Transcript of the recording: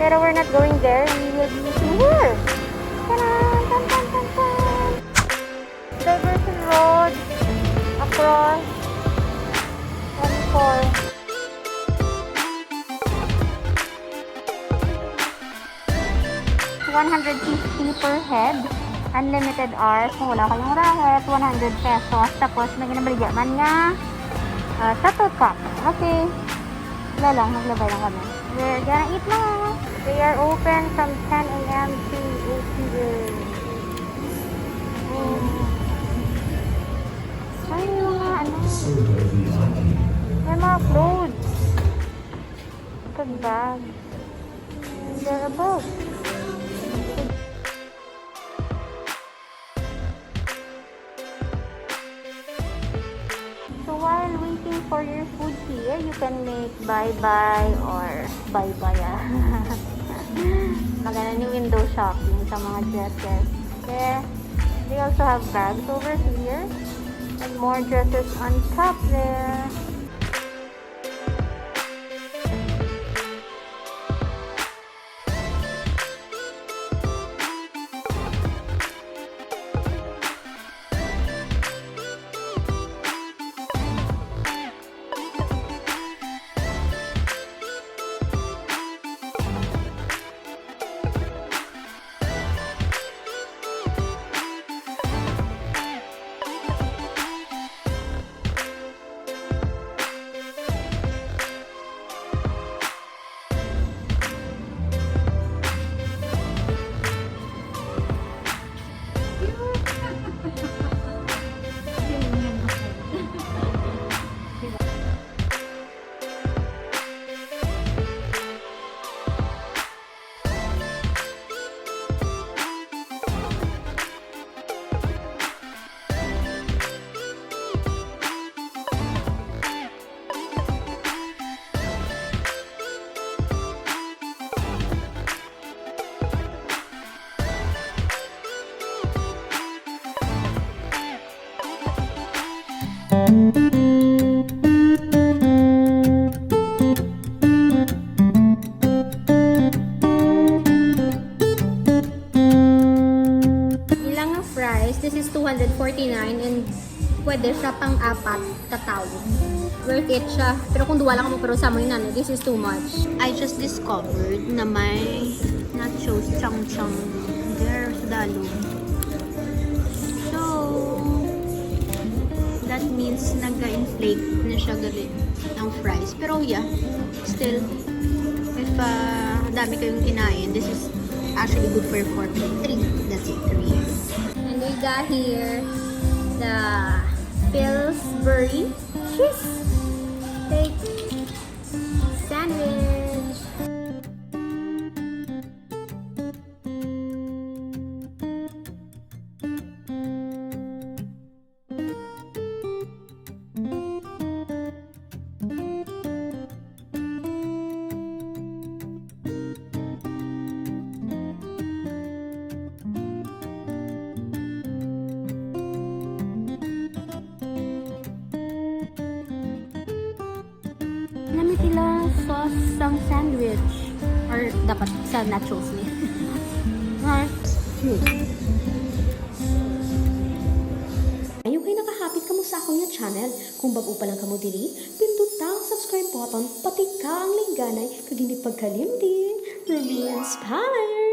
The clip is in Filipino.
Pero we're not going there. We will be eating here. Ta-da! Tan, tan, tan, tan. Diversion road across 150 per head. Unlimited hours. Kung wala kayong racket, 100 pesos. Tapos, may ginabaligyaman nga shuttle cup. Okay. Wala lang. Naglabay lang kami. We're gonna eat now. They are open from 10 a.m. to 8 p.m. Ay, mga ano. May mga clothes. Good bag. They're above. So while waiting for your food here, you can make bye-bye or bye-bye. Maganda ni window shopping sa mga dresses. Okay. They also have bags over here. And more dresses on top there. This is 249 and pwede siya pang apat katao. Worth it siya. Pero kung duwa lang mo pero sa mo yun, this is too much. I just discovered na may nachos chang-chang there sa dalo. So, that means nagka-inflate na siya galit ng fries. Pero yeah, still, if dami kayong kinain, this is actually good for 4 people. 3. That's it, 3. We got here the Pillsbury cheese steak sandwich. Namit nila sauce sang sandwich or dapat sa nachos ni. Ayun kayo nakahapit ka mo sa akong yung channel. Kung bago pa lang ka mo diri, pindot ang subscribe button, pati ka ang lingganay, kag hindi pagkalimtin. Rubeinspired!